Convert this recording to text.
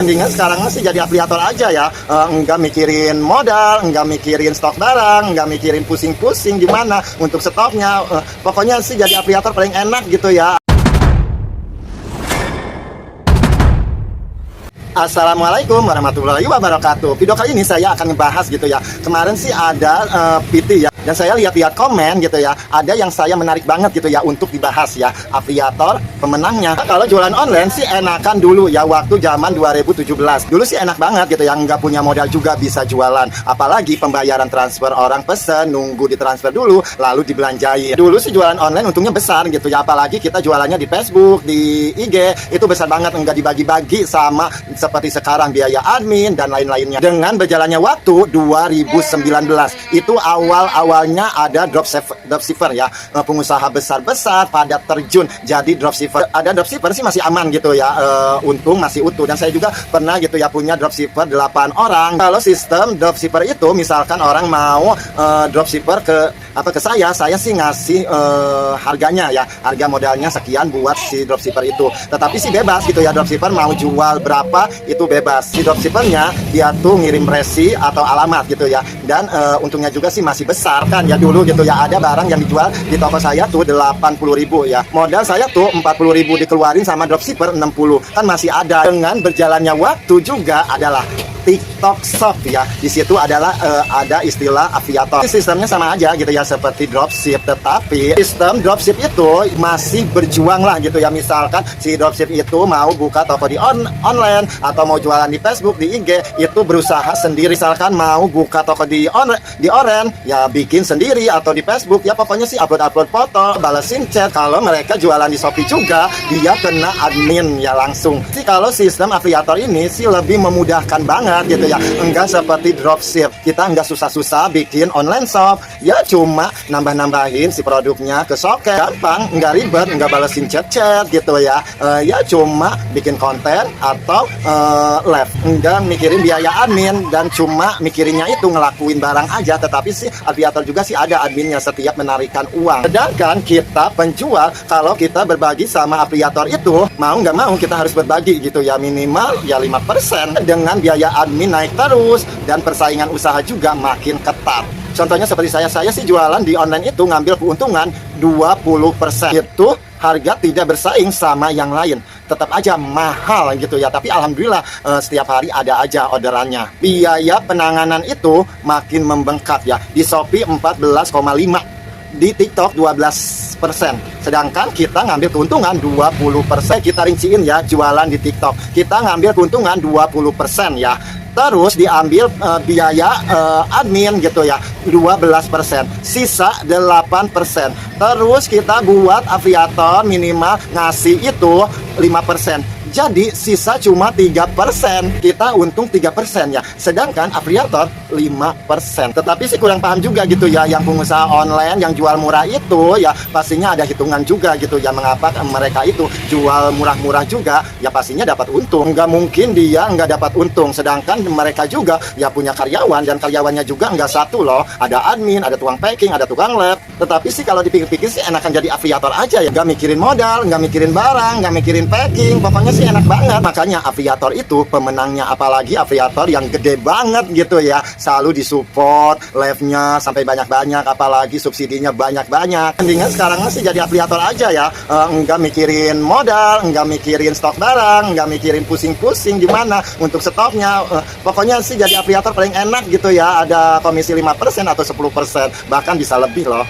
Mendingan sekarang sih jadi afiliator aja ya, enggak mikirin modal, enggak mikirin stok barang, enggak mikirin pusing-pusing gimana untuk stoknya. Pokoknya sih jadi afiliator paling enak gitu ya. Assalamualaikum warahmatullahi wabarakatuh. Video kali ini saya akan ngebahas gitu ya. Kemarin sih ada PT ya, dan saya lihat-lihat komen gitu ya. Ada yang saya menarik banget gitu ya untuk dibahas ya. Afiliator pemenangnya. Kalau jualan online sih enakan dulu ya, waktu zaman 2017. Dulu sih enak banget gitu ya, nggak punya modal juga bisa jualan. Apalagi pembayaran transfer, orang pesen nunggu ditransfer dulu lalu dibelanjain. Dulu sih jualan online untungnya besar gitu ya. Apalagi kita jualannya di Facebook, di IG, itu besar banget, nggak dibagi-bagi sama seperti sekarang biaya admin dan lain-lainnya. Dengan berjalannya waktu 2019 itu awalnya ada dropshipper ya, pengusaha besar-besar pada terjun jadi dropshipper. Ada dropshipper sih masih aman gitu ya, untung masih utuh. Dan saya juga pernah gitu ya punya dropshipper 8 orang. Kalau sistem dropshipper itu misalkan orang mau dropshipper ke saya sih ngasih harganya ya, harga modalnya sekian buat si dropshipper itu. Tetapi sih bebas gitu ya, dropshipper mau jual berapa itu bebas. Si dropshippernya dia tuh ngirim resi atau alamat gitu ya. Dan untungnya juga sih masih besar kan ya. Dulu gitu ya ada barang yang dijual di toko saya tuh 80.000 ya. Modal saya tuh 40.000 dikeluarin sama dropshipper 60. Kan masih ada. Dengan berjalannya waktu juga adalah TikTok Shop ya. Di situ adalah ada istilah afiliator. Sistemnya sama aja gitu ya seperti dropship, tetapi sistem dropship itu masih berjuang lah gitu ya. Misalkan si dropship itu mau buka toko di online atau mau jualan di Facebook, di IG, itu berusaha sendiri. Misalkan mau buka toko di Oren ya bikin sendiri, atau di Facebook ya pokoknya sih upload foto, balesin chat. Kalau mereka jualan di Shopee juga dia kena admin ya langsung. Sih kalau sistem afiliator ini sih lebih memudahkan banget gitu ya, enggak seperti dropship. Kita enggak susah-susah bikin online shop ya, cuma nambah-nambahin si produknya ke Shopee, gampang, enggak ribet, enggak balesin chat gitu ya. Ya cuma bikin konten atau live, enggak mikirin biaya admin, dan cuma mikirinnya itu ngelakuin barang aja. Tetapi sih afiliator juga sih ada adminnya setiap menarikan uang. Sedangkan kita penjual, kalau kita berbagi sama afiliator itu mau nggak mau kita harus berbagi gitu ya, minimal ya 5%. Dengan biaya admin naik terus dan persaingan usaha juga makin ketat. Contohnya seperti saya sih jualan di online itu ngambil keuntungan 20%. Itu harga tidak bersaing sama yang lain, tetap aja mahal gitu ya. Tapi alhamdulillah setiap hari ada aja orderannya. Biaya penanganan itu makin membengkak ya. Di Shopee 14,5, di TikTok 12%. Sedangkan kita ngambil keuntungan 20%. Kita rinciin ya, jualan di TikTok kita ngambil keuntungan 20% ya. Terus diambil biaya admin gitu ya 12%, sisa 8%. Terus kita buat afiliator minimal ngasih itu 5%. Jadi sisa cuma 3%. Kita untung 3% ya. Sedangkan afiliator 5%. Tetapi sih kurang paham juga gitu ya, yang pengusaha online yang jual murah itu ya pastinya ada hitungan juga gitu ya, mengapa mereka itu jual murah-murah juga ya pastinya dapat untung. Nggak mungkin dia nggak dapat untung. Sedangkan mereka juga ya punya karyawan, dan karyawannya juga nggak satu loh. Ada admin, ada tukang packing, ada tukang lab. Tetapi sih kalau dipikir-pikir sih enakan jadi afiliator aja ya. Nggak mikirin modal, nggak mikirin barang, nggak mikirin packing. Pokoknya sih enak banget. Makanya afiliator itu pemenangnya. Apalagi afiliator yang gede banget gitu ya, selalu disupport live-nya sampai banyak-banyak, apalagi subsidinya banyak-banyak. Mendingan sekarang sih jadi afiliator aja ya, nggak mikirin modal, nggak mikirin stok barang, nggak mikirin pusing-pusing gimana untuk stoknya. Pokoknya sih jadi afiliator paling enak gitu ya, ada komisi 5% atau 10%, bahkan bisa lebih loh.